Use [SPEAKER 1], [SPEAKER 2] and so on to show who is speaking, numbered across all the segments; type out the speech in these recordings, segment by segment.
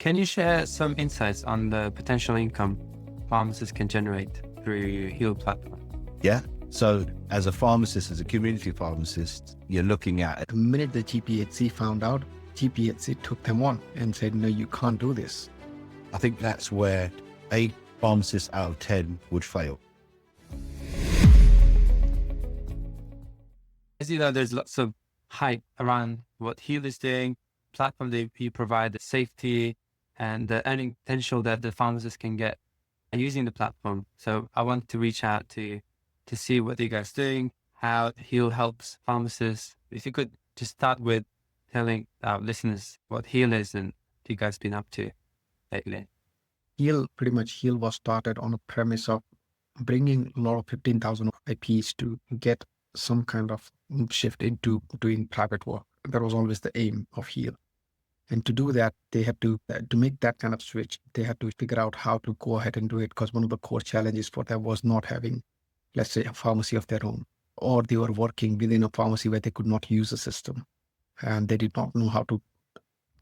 [SPEAKER 1] Can you share some insights on the potential income pharmacists can generate through Heal platform?
[SPEAKER 2] Yeah. So as a pharmacist, as a community pharmacist, you're looking at
[SPEAKER 3] The minute the GPHC found out, GPHC took them on and said, no, you can't do this.
[SPEAKER 2] I think that's where 8 pharmacists out of 10 would fail.
[SPEAKER 1] As you know, there's lots of hype around what Heal is doing, platform that you provide, the safety and the earning potential that the pharmacists can get using the platform. So I want to reach out to see what you guys are doing, how Heal helps pharmacists. If you could just start with telling our listeners what Heal is and what you guys been up to lately.
[SPEAKER 3] Heal was started on a premise of bringing a lot of 15,000 IPs to get some kind of shift into doing private work. That was always the aim of Heal. And to do that, they had to make that kind of switch, they had to figure out how to go ahead and do it, because one of the core challenges for them was not having, let's say, a pharmacy of their own, or they were working within a pharmacy where they could not use a system and they did not know how to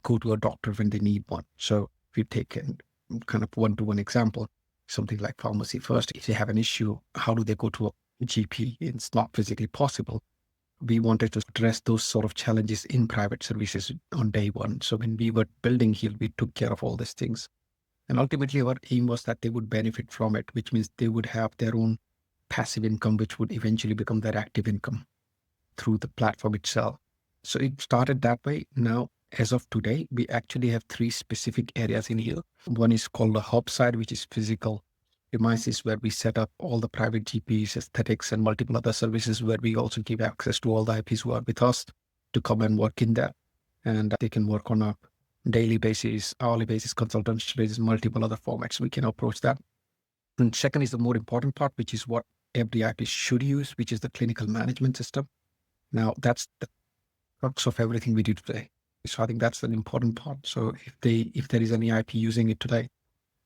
[SPEAKER 3] go to a doctor when they need one. So if you take a kind of one-to-one example, something like Pharmacy First, if they have an issue, how do they go to a GP? It's not physically possible. We wanted to address those sort of challenges in private services on day one. So when we were building Heal, we took care of all these things. And ultimately, our aim was that they would benefit from it, which means they would have their own passive income, which would eventually become their active income through the platform itself. So it started that way. Now, as of today, we actually have 3 specific areas in Heal. One is called the hub side, which is physical premises, where we set up all the private GPs, aesthetics, and multiple other services, where we also give access to all the IPs who are with us to come and work in there. And they can work on a daily basis, hourly basis, consultancy basis, multiple other formats. We can approach that. And second is the more important part, which is what every IP should use, which is the clinical management system. Now, that's the crux of everything we do today. So I think that's an important part. So if there is any IP using it today,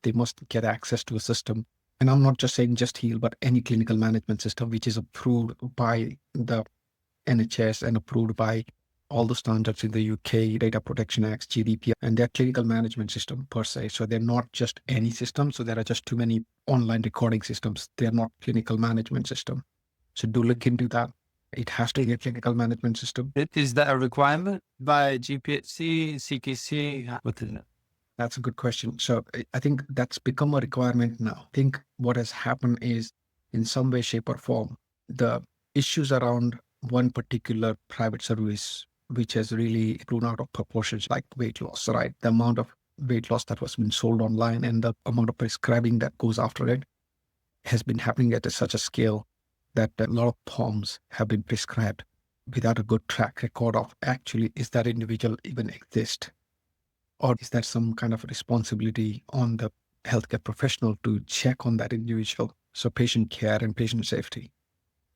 [SPEAKER 3] they must get access to a system. And I'm not just saying just Heal, but any clinical management system, which is approved by the NHS and approved by all the standards in the UK, Data Protection Act, GDPR, and their clinical management system per se. So they're not just any system. So there are just too many online recording systems. They're not clinical management system. So do look into that. It has to be a clinical management system.
[SPEAKER 1] Is that a requirement by GPHC, CQC? What is it?
[SPEAKER 3] That's a good question. So I think that's become a requirement now. I think what has happened is, in some way, shape, or form, the issues around one particular private service, which has really blown out of proportions, like weight loss, right? The amount of weight loss that was being sold online and the amount of prescribing that goes after it has been happening at such a scale that a lot of POMs have been prescribed without a good track record of actually, is that individual even exist? Or is there some kind of responsibility on the healthcare professional to check on that individual? So patient care and patient safety.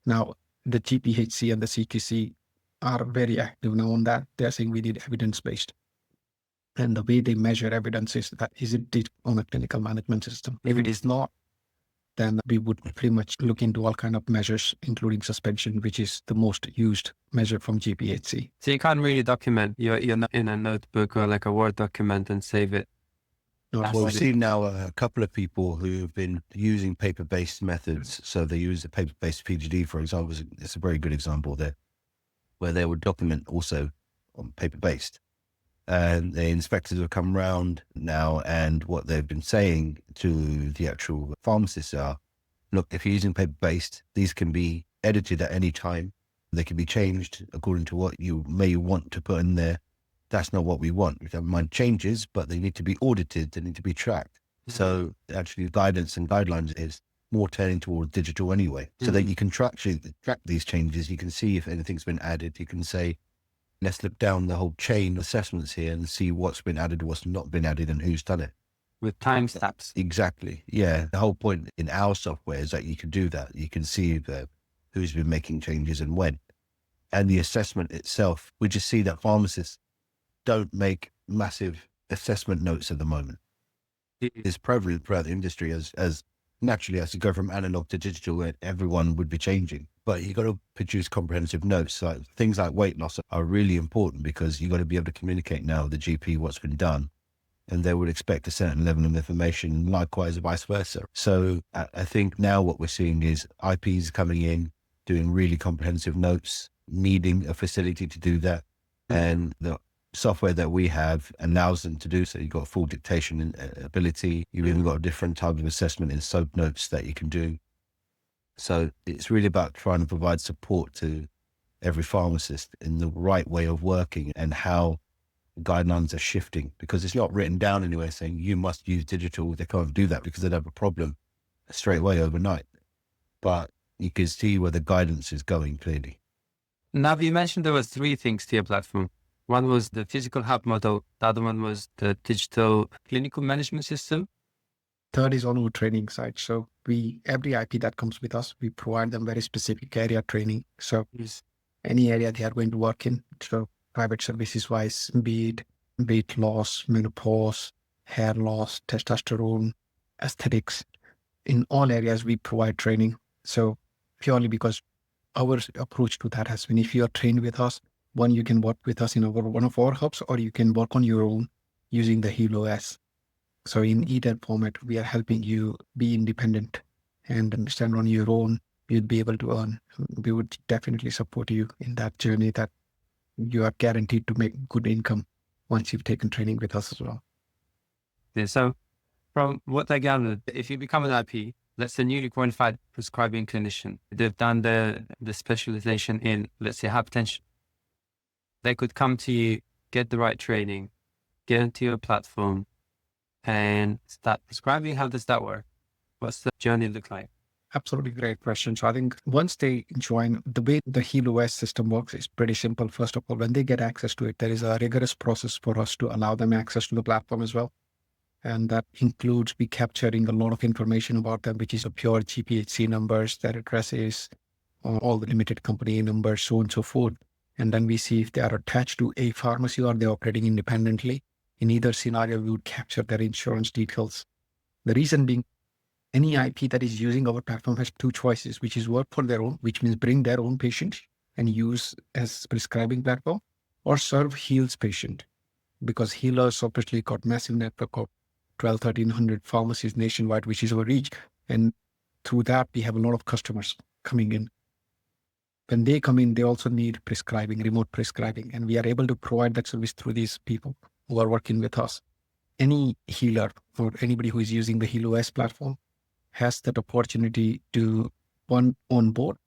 [SPEAKER 3] Now, the GPHC and the CTC are very active now on that. They're saying we need evidence-based. And the way they measure evidence is that, is it on a clinical management system? If it is not, then we would pretty much look into all kind of measures, including suspension, which is the most used measure from GPHC.
[SPEAKER 1] So you can't really document you're in a notebook or like a Word document and save it.
[SPEAKER 2] Well, we've seen now a couple of people who have been using paper-based methods. So they use a paper-based PGD, for example. It's a very good example there, where they would document also on paper-based. And the inspectors have come round now, and what they've been saying to the actual pharmacists are, look, if you're using paper-based, these can be edited at any time. They can be changed according to what you may want to put in there. That's not what we want. We don't mind changes, but they need to be audited. They need to be tracked. Mm-hmm. So actually guidance and guidelines is more turning towards digital anyway, so that you can track these changes. You can see if anything's been added. You can say, let's look down the whole chain of assessments here and see what's been added, what's not been added, and who's done it.
[SPEAKER 1] With timestamps.
[SPEAKER 2] Exactly. Yeah. The whole point in our software is that you can do that. You can see who's been making changes and when. And the assessment itself, we just see that pharmacists don't make massive assessment notes at the moment. It's prevalent throughout the industry as naturally as you go from analog to digital, where everyone would be changing. But you got to produce comprehensive notes. Like things like weight loss are really important, because you got to be able to communicate now with the GP what's been done, and they would expect a certain level of information, likewise vice versa. So I think now what we're seeing is IPs coming in, doing really comprehensive notes, needing a facility to do that. And the software that we have allows them to do so. You've got full dictation ability. You've even got a different type of assessment in SOAP notes that you can do. So it's really about trying to provide support to every pharmacist in the right way of working and how guidelines are shifting, because it's not written down anywhere saying you must use digital. They can't do that because they'd have a problem straight away overnight. But you can see where the guidance is going clearly.
[SPEAKER 1] Now, you mentioned there was 3 things to your platform. One was the physical hub model. The other one was the digital clinical management system.
[SPEAKER 3] Third is on our training side. So every IP that comes with us, we provide them very specific area training. So any area they are going to work in. So private services wise, be it weight loss, menopause, hair loss, testosterone, aesthetics, in all areas we provide training. So purely because our approach to that has been, if you are trained with us, one, you can work with us in one of our hubs, or you can work on your own using the Heal OS. So in either format, we are helping you be independent and stand on your own. You'd be able to earn. We would definitely support you in that journey that you are guaranteed to make good income once you've taken training with us as well.
[SPEAKER 1] Yeah, so from what I gathered, if you become an IP, let's say newly qualified prescribing clinician, they've done the specialization in, let's say, hypertension. They could come to you, get the right training, get into your platform, and start prescribing. How does that work? What's the journey look like?
[SPEAKER 3] Absolutely great question. So I think once they join, the way the Heal OS system works is pretty simple. First of all, when they get access to it, there is a rigorous process for us to allow them access to the platform as well. And that includes we capturing a lot of information about them, which is a pure GPHC numbers, their addresses, all the limited company numbers, so on and so forth. And then we see if they are attached to a pharmacy or they're operating independently. In either scenario, we would capture their insurance details. The reason being, any IP that is using our platform has 2 choices, which is work for their own, which means bring their own patient and use as prescribing platform, or serve Heal's patient, because Heal has obviously got massive network of 1,300 pharmacies nationwide, which is our reach. And through that, we have a lot of customers coming in. When they come in, they also need prescribing, remote prescribing, and we are able to provide that service through these people who are working with us. Any healer or anybody who is using the Heal OS platform has that opportunity to, one, on board,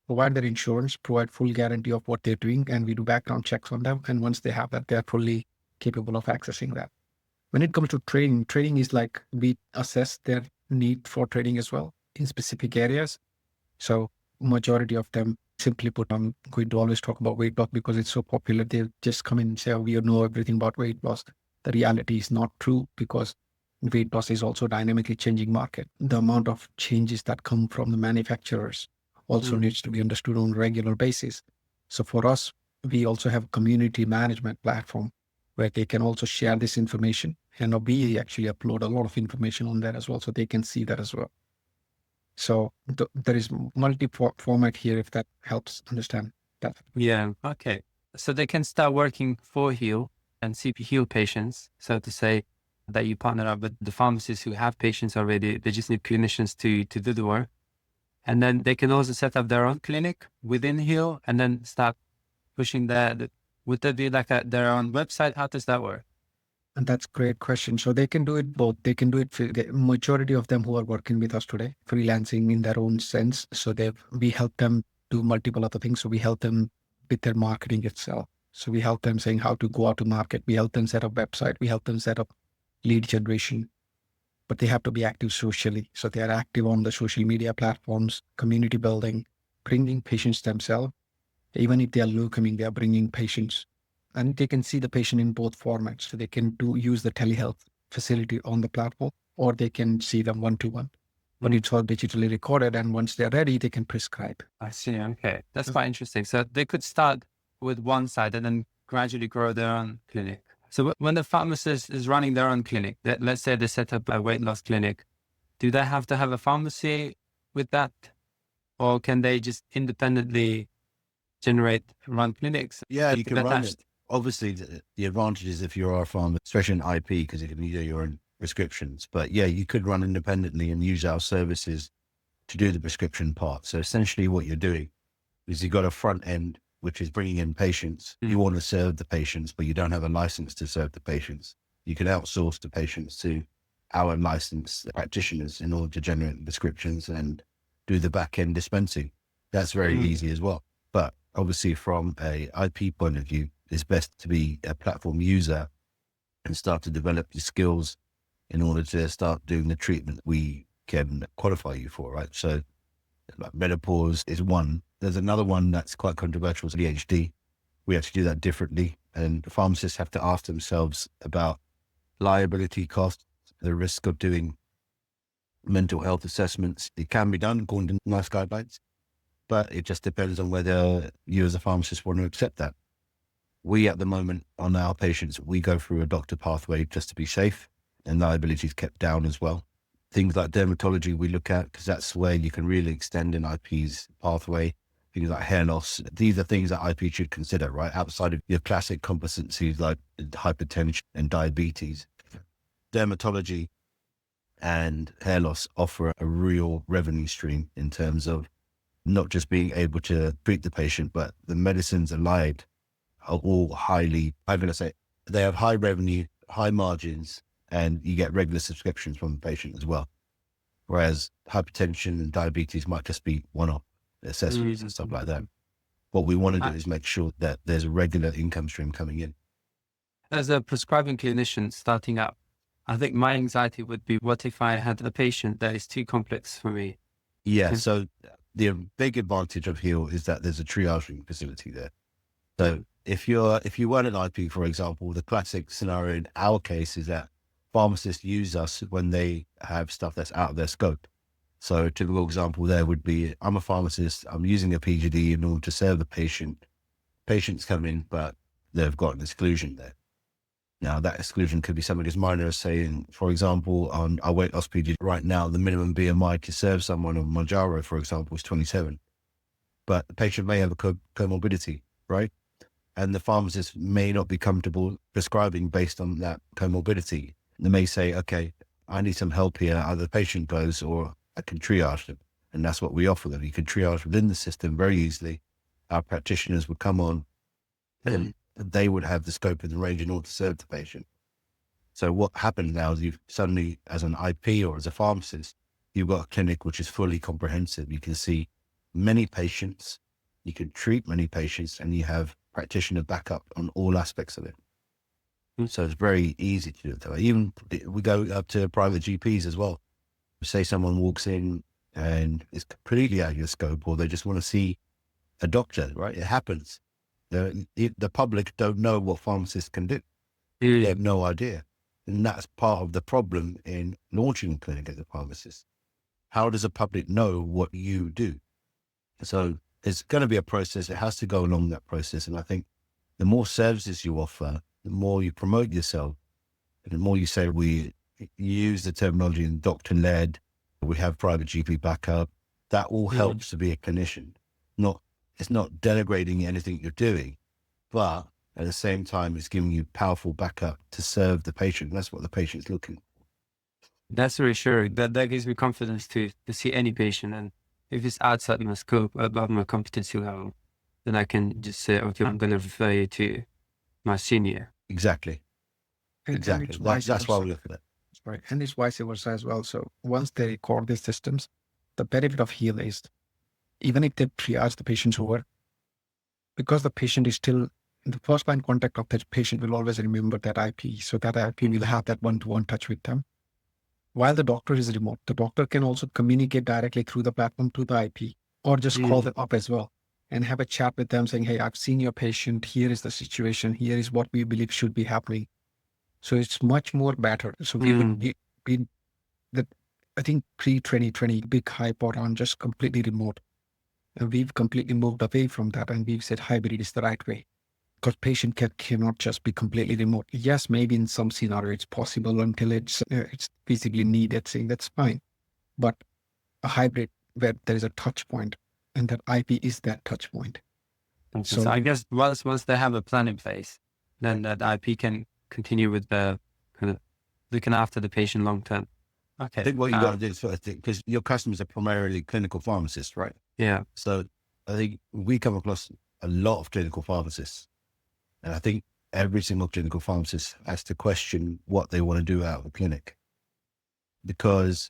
[SPEAKER 3] provide their insurance, provide full guarantee of what they're doing, and we do background checks on them. And once they have that, they're fully capable of accessing that. When it comes to training is like we assess their need for training as well in specific areas. So majority of them, simply put, I'm going to always talk about weight loss because it's so popular. They just come in and say, oh, we know everything about weight loss. The reality is not true, because weight loss is also a dynamically changing market. The amount of changes that come from the manufacturers also needs to be understood on a regular basis. So for us, we also have a community management platform where they can also share this information. And we actually upload a lot of information on there as well, so they can see that as well. So there is multi-format here, if that helps understand that.
[SPEAKER 1] Yeah, okay. So they can start working for Heal and see Heal patients, so to say, that you partner up with the pharmacists who have patients already. They just need clinicians to do the work. And then they can also set up their own clinic within Heal and then start pushing that. Would that be like their own website? How does that work?
[SPEAKER 3] And that's a great question. So they can do it both. They can do it for the majority of them who are working with us today, freelancing in their own sense. So we help them do multiple other things. So we help them with their marketing itself. So we help them saying how to go out to market. We help them set up website. We help them set up lead generation, but they have to be active socially. So they are active on the social media platforms, community building, bringing patients themselves. Even if they are low coming, they are bringing patients. And they can see the patient in both formats. So they can use the telehealth facility on the platform, or they can see them one-to-one. But it's all digitally recorded. And once they're ready, they can prescribe.
[SPEAKER 1] I see. Okay. That's quite interesting. So they could start with one side and then gradually grow their own clinic. So when the pharmacist is running their own clinic, let's say they set up a weight loss clinic, do they have to have a pharmacy with that? Or can they just independently run clinics?
[SPEAKER 2] Yeah, you can run it. obviously the advantage is if you're a pharma, especially in IP, because you can do your own prescriptions. But yeah, you could run independently and use our services to do the prescription part. So essentially what you're doing is you've got a front end, which is bringing in patients. You want to serve the patients, but you don't have a license to serve the patients. You can outsource the patients to our licensed practitioners in order to generate the prescriptions and do the back end dispensing. That's very easy as well. But obviously from a IP point of view, it's best to be a platform user and start to develop your skills in order to start doing the treatment we can qualify you for, right? So like menopause is one. There's another one that's quite controversial, is ADHD. We have to do that differently. And the pharmacists have to ask themselves about liability costs, the risk of doing mental health assessments. It can be done according to NICE guidelines, but it just depends on whether you as a pharmacist want to accept that. We, at the moment, on our patients, we go through a doctor pathway just to be safe, and liability is kept down as well. Things like dermatology we look at, because that's where you can really extend an IP's pathway. Things like hair loss. These are things that IP should consider, right? Outside of your classic competencies like hypertension and diabetes. Dermatology and hair loss offer a real revenue stream in terms of not just being able to treat the patient, but the medicines allied are all highly, I'm going to say, they have high revenue, high margins, and you get regular subscriptions from the patient as well. Whereas hypertension and diabetes might just be one-off accessories and stuff like that. What we want to do is make sure that there's a regular income stream coming in.
[SPEAKER 1] As a prescribing clinician starting up, I think my anxiety would be, what if I had a patient that is too complex for me?
[SPEAKER 2] Yeah, so the big advantage of Heal is that there's a triaging facility there. So if you weren't an IP, for example, the classic scenario in our case is that pharmacists use us when they have stuff that's out of their scope. So a typical example there would be, I'm a pharmacist, I'm using a PGD in order to serve the patient. Patients come in, but they've got an exclusion there. Now that exclusion could be something as minor as saying, for example, on our weight loss PGD right now, the minimum BMI to serve someone on Mounjaro, for example, is 27. But the patient may have a comorbidity, right? And the pharmacist may not be comfortable prescribing based on that comorbidity. They may say, okay, I need some help here. Either the patient goes or I can triage them. And that's what we offer them. You can triage within the system very easily. Our practitioners would come on and they would have the scope and the range in order to serve the patient. So what happens now is you've suddenly, as an IP or as a pharmacist, you've got a clinic which is fully comprehensive. You can see many patients, you can treat many patients, and you have practitioner backup on all aspects of it. So it's very easy to do it that way. Even we go up to private GPs as well. Say someone walks in and is completely out of your scope, or they just want to see a doctor, right? It happens. The public don't know what pharmacists can do. They have no idea. And that's part of the problem in launching a clinic as a pharmacist. How does the public know what you do? So it's going to be a process. It has to go along that process. And I think the more services you offer, the more you promote yourself, and the more you say, we use the terminology in doctor-led, we have private GP backup, that all helps to be a clinician. It's not denigrating anything you're doing, but at the same time, it's giving you powerful backup to serve the patient. That's what the patient's looking for.
[SPEAKER 1] That's reassuring. That gives me confidence to see any patient. And if it's outside my scope, above my competency level, then I can just say, okay, I'm going to refer you to my senior.
[SPEAKER 2] Exactly. Exactly. That's why we look at it.
[SPEAKER 3] Right. And it's vice versa as well. So once they record these systems, the benefit of Heal is, even if they triage the patients over, because the patient is still in the first line contact of that patient, will always remember that IP. So that IP will have that one-to-one touch with them. While the doctor is remote, the doctor can also communicate directly through the platform to the IP, or just call them up as well and have a chat with them saying, hey, I've seen your patient. Here is the situation. Here is what we believe should be happening. So it's much more better. So we would be that, I think pre-2020, big hype on just completely remote. And we've completely moved away from that. And we've said hybrid is the right way, because patient cannot just be completely remote. Yes, maybe in some scenario it's possible until it's physically needed, saying that's fine. But a hybrid where there is a touch point, and that IP is that touch point.
[SPEAKER 1] So I guess once they have a plan in place, then the IP can continue with the kind of looking after the patient long term. Okay.
[SPEAKER 2] I think what you got to do is because your customers are primarily clinical pharmacists, right?
[SPEAKER 1] Yeah.
[SPEAKER 2] So I think we come across a lot of clinical pharmacists, and I think every single clinical pharmacist has to question what they want to do out of a clinic, because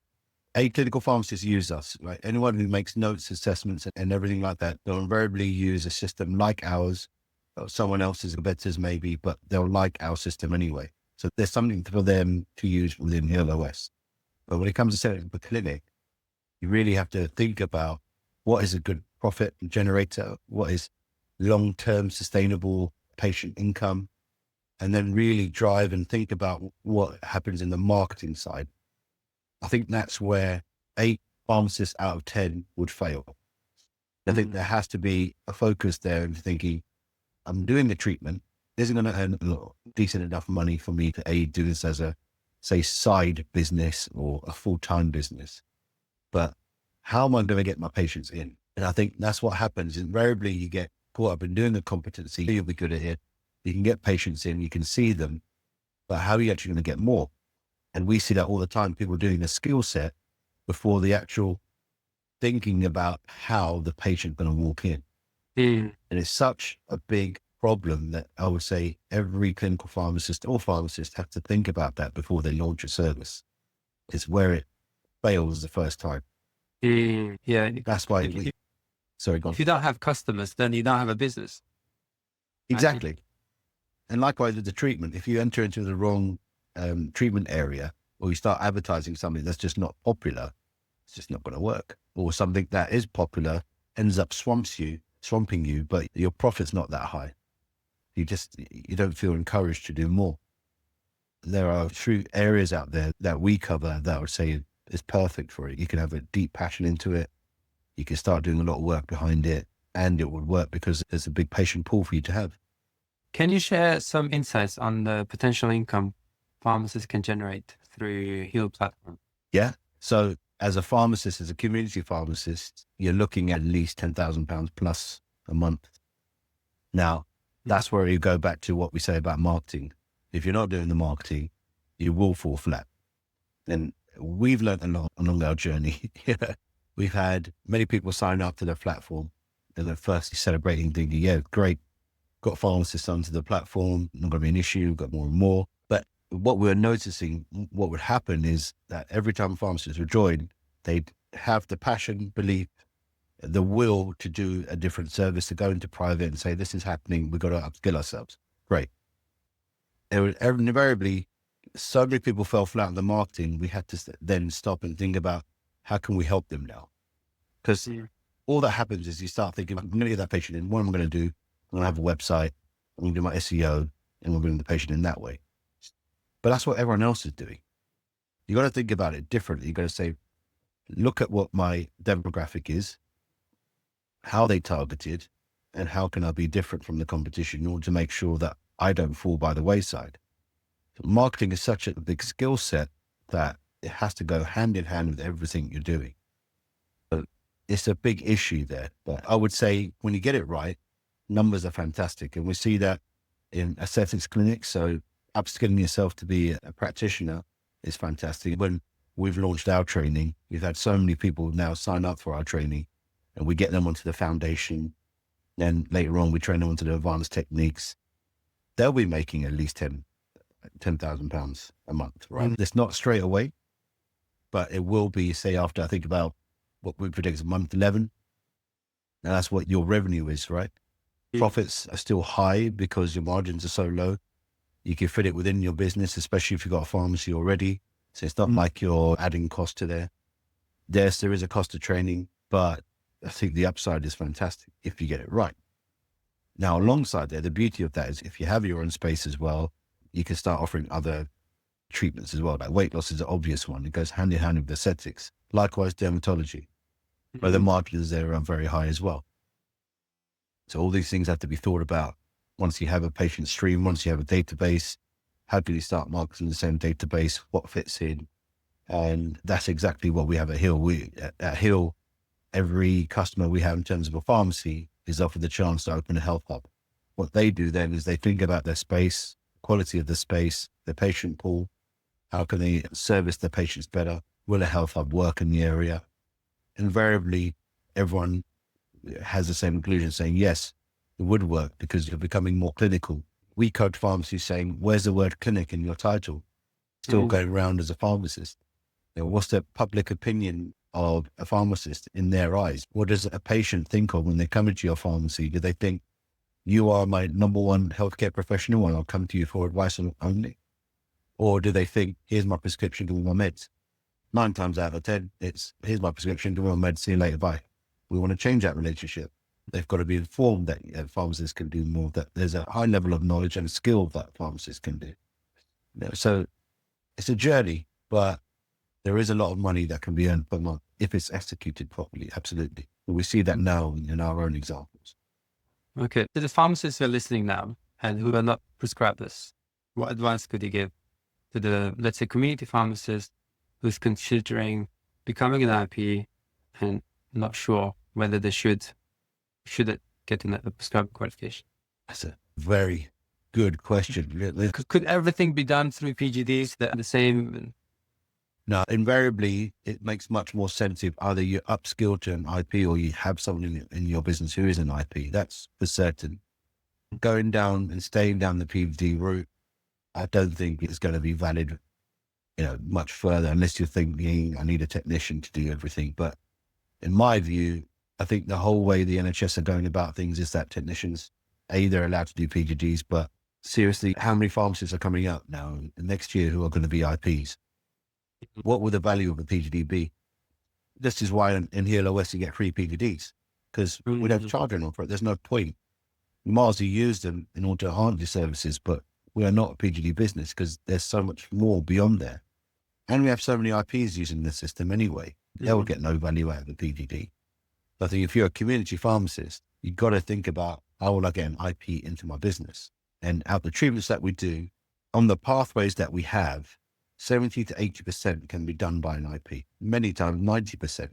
[SPEAKER 2] clinical pharmacists use us, right? Anyone who makes notes, assessments, and everything like that, they'll invariably use a system like ours, or someone else's competitors maybe, but they'll like our system anyway. So there's something for them to use within Hill OS. But when it comes to setting up a clinic, you really have to think about what is a good profit generator, what is long-term sustainable patient income, and then really drive and think about what happens in the marketing side. I think that's where 8 pharmacists out of 10 would fail. I think there has to be a focus there in thinking, I'm doing the treatment. This is going to earn decent enough money for me to do this as a, say, side business or a full-time business. But how am I going to get my patients in? And I think that's what happens. Invariably, you get caught up in doing the competency. You'll be good at it. You can get patients in, you can see them, but how are you actually going to get more? And we see that all the time, people doing a skill set before the actual thinking about how the patient's going to walk in. And it's such a big problem that I would say every clinical pharmacist or pharmacist have to think about that before they launch a service. It's where it fails the first time.
[SPEAKER 1] Yeah.
[SPEAKER 2] That's why sorry, go on.
[SPEAKER 1] If you don't have customers, then you don't have a business.
[SPEAKER 2] Exactly. And likewise with the treatment, if you enter into the wrong treatment area, or you start advertising something that's just not popular, it's just not going to work. Or something that is popular ends up swamping you, but your profit's not that high. You don't feel encouraged to do more. There are few areas out there that we cover that I would say is perfect for it. You can have a deep passion into it. You can start doing a lot of work behind it, and it would work because there's a big patient pool for you to have.
[SPEAKER 1] Can you share some insights on the potential income pharmacists can generate through Heal platform?
[SPEAKER 2] Yeah. So as a pharmacist, as a community pharmacist, you're looking at least £10,000 plus a month. Now, that's where you go back to what we say about marketing. If you're not doing the marketing, you will fall flat. And we've learned a lot along our journey. We've had many people sign up to the platform. And they're first celebrating, thinking, yeah, great, got pharmacists onto the platform, not going to be an issue, got more and more. But what we're noticing, what would happen is that every time pharmacists would join, they'd have the passion, belief, the will to do a different service, to go into private and say, this is happening, we've got to upskill ourselves. Great. It would invariably, so many people fell flat on the marketing, we had to then stop and think about how can we help them now? Because all that happens is you start thinking, I'm going to get that patient in. What am I going to do? I'm going to have a website. I'm going to do my SEO, and we'll bring the patient in that way. But that's what everyone else is doing. You got to think about it differently. You got to say, look at what my demographic is, how they targeted, and how can I be different from the competition in order to make sure that I don't fall by the wayside. So marketing is such a big skill set that it has to go hand in hand with everything you're doing. It's a big issue there, but I would say when you get it right, numbers are fantastic. And we see that in aesthetics clinics. So upskilling yourself to be a practitioner is fantastic. When we've launched our training, we've had so many people now sign up for our training, and we get them onto the foundation. Then later on, we train them onto the advanced techniques. They'll be making at least £10,000 a month, right? It's not straight away, but it will be, say, after I think about what we predict is month 11. Now that's what your revenue is, right? Profits are still high because your margins are so low. You can fit it within your business, especially if you've got a pharmacy already. So it's not like you're adding cost to there. Yes, there is a cost of training, but I think the upside is fantastic if you get it right. Now, alongside there, the beauty of that is if you have your own space as well, you can start offering other treatments as well. Like weight loss is an obvious one. It goes hand in hand with aesthetics. Likewise, dermatology, where the margins there are very high as well. So all these things have to be thought about. Once you have a patient stream, once you have a database, how can you start marketing the same database? What fits in? And that's exactly what we have at Hill. At Hill, every customer we have in terms of a pharmacy is offered the chance to open a health hub. what they do then is they think about their space, quality of the space, their patient pool. How can they service their patients better? Will a health hub work in the area? Invariably, everyone has the same conclusion, saying, yes, it would work because you're becoming more clinical. We coach pharmacies saying, where's the word clinic in your title? Still going around as a pharmacist. What's the public opinion of a pharmacist in their eyes? What does a patient think of when they come into your pharmacy? Do they think you are my number one healthcare professional and I'll come to you for advice only? Or do they think, here's my prescription, give me my meds? 9 times out of 10, it's here's my prescription, give me my meds, see you later, bye. We want to change that relationship. They've got to be informed that pharmacists can do more, that there's a high level of knowledge and skill that pharmacists can do. So it's a journey, but there is a lot of money that can be earned per month if it's executed properly. Absolutely. We see that now in our own examples.
[SPEAKER 1] Okay. To the pharmacists who are listening now and who are not prescribers, what advice could you give to the, let's say, community pharmacist who's considering becoming an IP and not sure whether they should get a prescribing qualification?
[SPEAKER 2] That's a very good question.
[SPEAKER 1] Could everything be done through PGDs that are the same?
[SPEAKER 2] No, invariably, it makes much more sense if either you're upskilled to an IP or you have someone in your business who is an IP. That's for certain. Going down and staying down the PGD route, I don't think it's going to be valid, much further unless you're thinking, I need a technician to do everything. But in my view, I think the whole way the NHS are going about things is that technicians, they're allowed to do PGDs, but seriously, how many pharmacists are coming up now next year who are going to be IPs? What will the value of a PGD be? This is why in HLOS you get free PGDs, because we don't charge anyone for it. There's no point. You might as well use them in order to enhance your services, but we are not a PGD business because there's so much more beyond there. And we have so many IPs using the system anyway. They will get no value out of the PGD. I think if you're a community pharmacist, you've got to think about how will I get an IP into my business? And out the treatments that we do, on the pathways that we have, 70 to 80% can be done by an IP, many times 90%.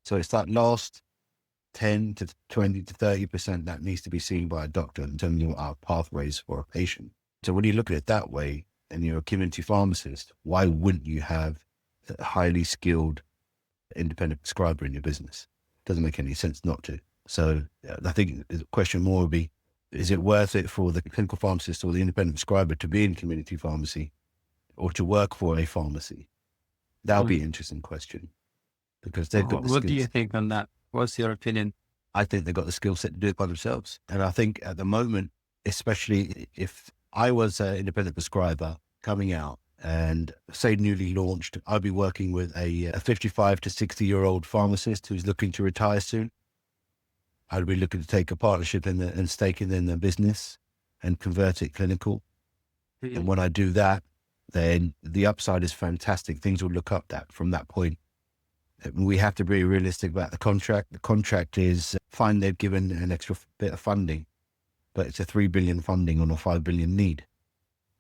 [SPEAKER 2] So it's that last 10 to 20 to 30% that needs to be seen by a doctor in terms of our pathways for a patient. So when you look at it that way and you're a community pharmacist, why wouldn't you have a highly skilled independent prescriber in your business? Doesn't make any sense not to. So I think the question more would be, is it worth it for the clinical pharmacist or the independent prescriber to be in community pharmacy or to work for a pharmacy? That'll be an interesting question because they've got the
[SPEAKER 1] What do
[SPEAKER 2] skills.
[SPEAKER 1] you think on that? What's your opinion?
[SPEAKER 2] I think they've got the skill set to do it by themselves. And I think at the moment, especially if I was an independent prescriber coming out and say newly launched, I'd be working with a 55 to 60-year-old pharmacist who's looking to retire soon. I'd be looking to take a partnership and stake in the business and convert it clinical. And when I do that, then the upside is fantastic. Things will look up from that point. We have to be realistic about the contract. The contract is fine. They've given an extra bit of funding, but it's a 3 billion funding on a 5 billion need.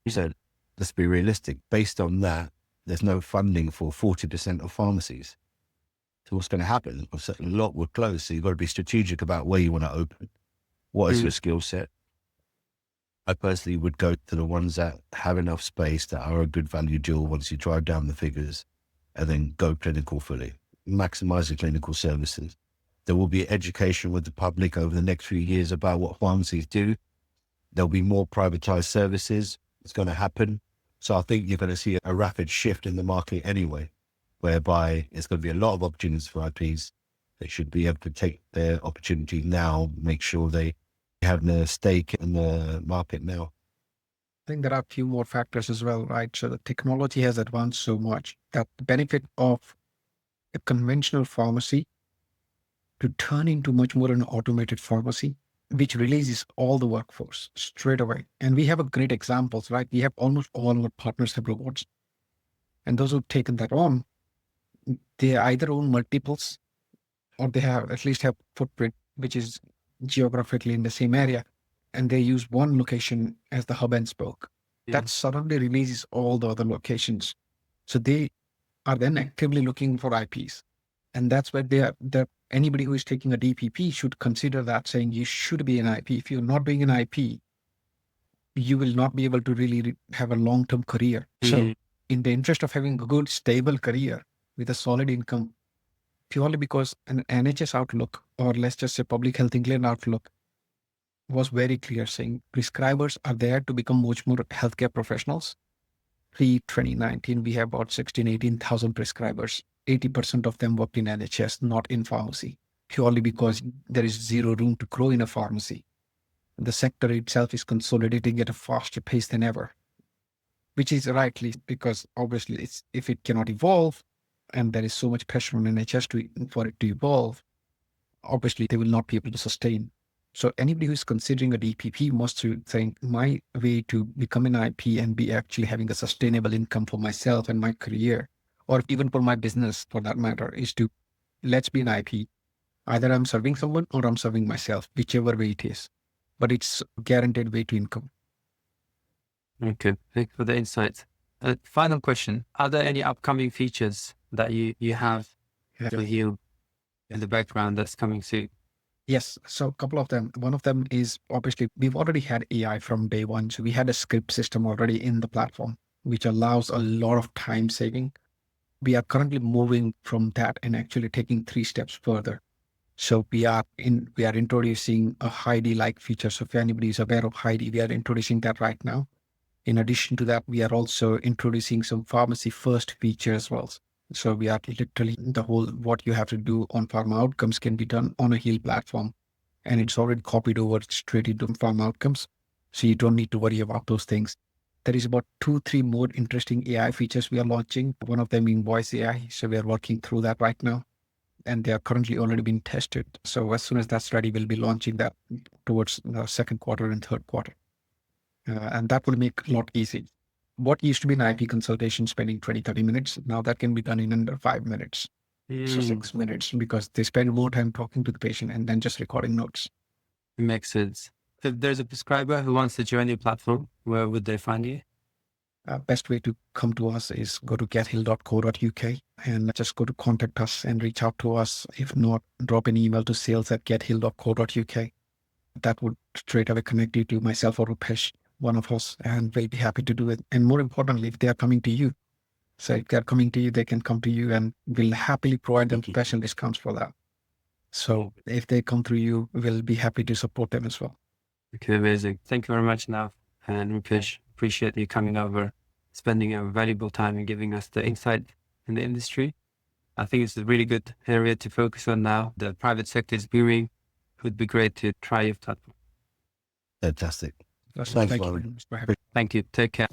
[SPEAKER 2] So let's be realistic. Based on that, there's no funding for 40% of pharmacies. So what's going to happen? A lot will close. So you've got to be strategic about where you want to open. What is your skill set? I personally would go to the ones that have enough space, that are a good value deal once you drive down the figures, and then go clinical fully. Maximize the clinical services. There will be education with the public over the next few years about what pharmacies do. There'll be more privatized services. It's going to happen. So I think you're going to see a rapid shift in the market anyway, whereby it's going to be a lot of opportunities for IPs. They should be able to take their opportunity now, make sure they have their stake in the market now.
[SPEAKER 3] I think there are a few more factors as well, right? So the technology has advanced so much that the benefit of a conventional pharmacy to turn into much more an automated pharmacy, which releases all the workforce straight away. And we have a great examples, right? We have almost all our partners have robots. And those who've taken that on, they either own multiples or they have at least have footprint, which is geographically in the same area. And they use one location as the hub and spoke. That suddenly releases all the other locations. So they are then actively looking for IPs. And that's where anybody who is taking a DPP should consider that, saying you should be an IP. If you're not doing an IP, you will not be able to really have a long-term career. So in the interest of having a good, stable career with a solid income, purely because an NHS outlook, or let's just say Public Health England outlook, was very clear, saying prescribers are there to become much more healthcare professionals. Pre-2019, we have about 18,000 prescribers. 80% of them worked in NHS, not in pharmacy, purely because there is zero room to grow in a pharmacy. The sector itself is consolidating at a faster pace than ever, which is rightly, because obviously if it cannot evolve, and there is so much pressure on NHS for it to evolve, obviously they will not be able to sustain. So anybody who is considering a DPP must think, my way to become an IP and be actually having a sustainable income for myself and my career, or even for my business for that matter, is to let's be an IP. Either I'm serving someone or I'm serving myself, whichever way it is. But it's a guaranteed way to income.
[SPEAKER 1] Okay, thank you for the insights. Final question. Are there any upcoming features that you have for Heal in the background that's coming soon?
[SPEAKER 3] Yes, so a couple of them. One of them is, obviously, we've already had AI from day one. So we had a script system already in the platform, which allows a lot of time saving. We are currently moving from that and actually taking 3 steps further. So we are introducing a Heidi-like feature. So if anybody is aware of Heidi, we are introducing that right now. In addition to that, we are also introducing some pharmacy first features as well. So we are literally what you have to do on pharma outcomes can be done on a Heal platform, and it's already copied over straight into pharma outcomes. So you don't need to worry about those things. There is about 2-3 more interesting AI features we are launching. One of them being voice AI. So we are working through that right now, and they are currently already being tested. So as soon as that's ready, we'll be launching that towards the second quarter and third quarter. And that will make a lot easy. What used to be an IP consultation spending 20-30 minutes, now that can be done in under 5 minutes. So 6 minutes, because they spend more time talking to the patient and then just recording notes.
[SPEAKER 1] It makes sense. If there's a prescriber who wants to join your platform, where would they find you?
[SPEAKER 3] Best way to come to us is go to gethill.co.uk and just go to contact us and reach out to us. If not, drop an email to sales@gethill.co.uk. That would straight away connect you to myself or Rupesh, one of us, and we'll be happy to do it. And more importantly, if they are coming to you, so if they're coming to you, they can come to you and we'll happily provide them special discounts for that. So if they come through you, we'll be happy to support them as well.
[SPEAKER 1] Okay, amazing. Thank you very much, Nav and Rupesh. Appreciate you coming over, spending your valuable time and giving us the insight in the industry. I think it's a really good area to focus on now. The private sector is booming. It would be great to try your platform.
[SPEAKER 2] Fantastic.
[SPEAKER 3] Thank
[SPEAKER 2] Thanks,
[SPEAKER 3] you
[SPEAKER 2] Mahmud.
[SPEAKER 3] very much for having me.
[SPEAKER 1] Thank you. Take care.